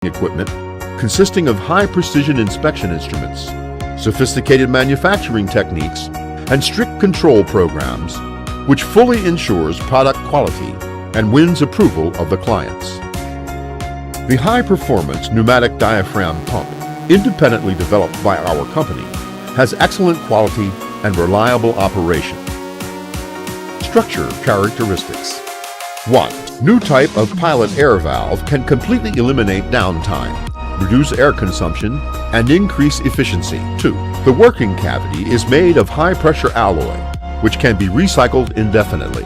equipment consisting of high-precision inspection instruments, sophisticated manufacturing techniques, and strict control programs, which fully ensures product quality and wins approval of the clients. The high-performance pneumatic diaphragm pump, independently developed by our company, has excellent quality and reliable operation. Structure characteristics. 1. New type of pilot air valve can completely eliminate downtime, reduce air consumption, and increase efficiency. 2. The working cavity is made of high-pressure alloy, which can be recycled indefinitely.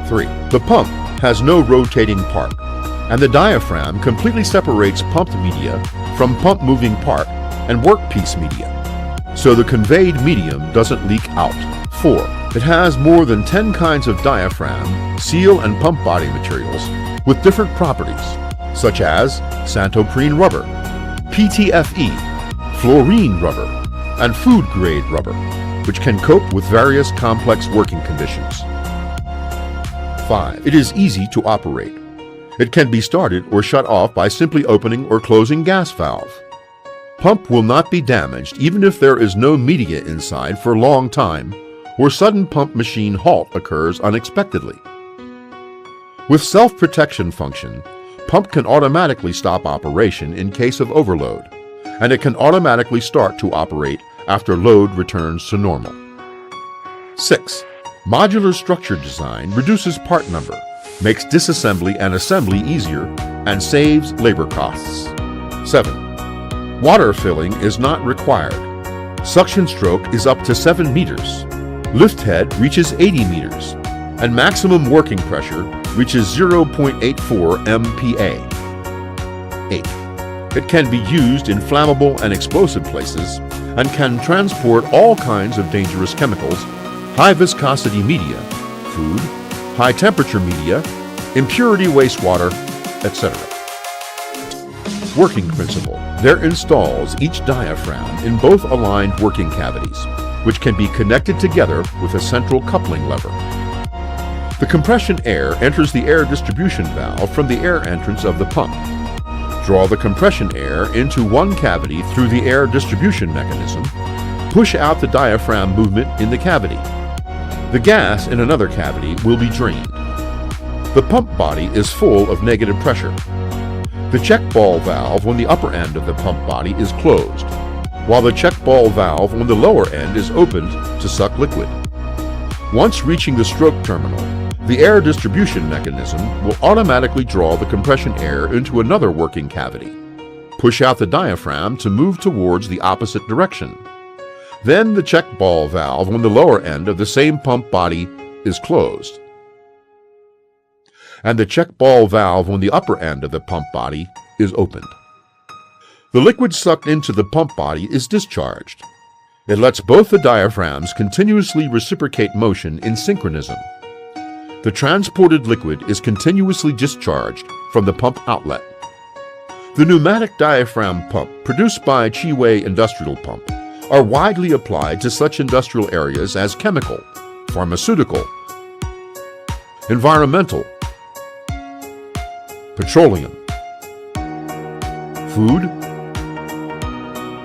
3. The pump has no rotating part, and the diaphragm completely separates pumped media from pump-moving part and workpiece media, so the conveyed medium doesn't leak out. 4. It has more than 10 kinds of diaphragm, seal, and pump body materials with different properties, such as santoprene rubber, PTFE, fluorine rubber, and food-grade rubber, which can cope with various complex working conditions. 5. It is easy to operate. It can be started or shut off by simply opening or closing gas valve. Pump will not be damaged even if there is no media inside for a long time or sudden pump machine halt occurs unexpectedly. With self-protection function, pump can automatically stop operation in case of overload, and it can automatically start to operate after load returns to normal. 6. Modular structure design reduces part number, makes disassembly and assembly easier, and saves labor costs. 7. Water filling is not required. Suction stroke is up to 7 meters. Lift head reaches 80 meters, and maximum working pressure reaches 0.84 MPa. 8. It can be used in flammable and explosive places and can transport all kinds of dangerous chemicals, high viscosity media, food, high temperature media, impurity wastewater, etc. Working principle. There installs each diaphragm in both aligned working cavities, which can be connected together with a central coupling lever. The compression air enters the air distribution valve from the air entrance of the pump. Draw the compression air into one cavity through the air distribution mechanism. Push out the diaphragm movement in the cavity. The gas in another cavity will be drained. The pump body is full of negative pressure. The check ball valve on the upper end of the pump body is closed, while the check ball valve on the lower end is opened to suck liquid. Once reaching the stroke terminal, the air distribution mechanism will automatically draw the compression air into another working cavity. Push out the diaphragm to move towards the opposite direction. Then the check ball valve on the lower end of the same pump body is closed, and the check ball valve on the upper end of the pump body is opened. The liquid sucked into the pump body is discharged. It lets both the diaphragms continuously reciprocate motion in synchronism. The transported liquid is continuously discharged from the pump outlet. The pneumatic diaphragm pump produced by QIWEI Industrial Pump are widely applied to such industrial areas as chemical, pharmaceutical, environmental, petroleum, food,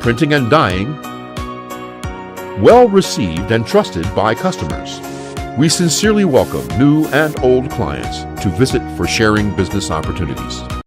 printing and dyeing, well received and trusted by customers. We sincerely welcome new and old clients to visit for sharing business opportunities.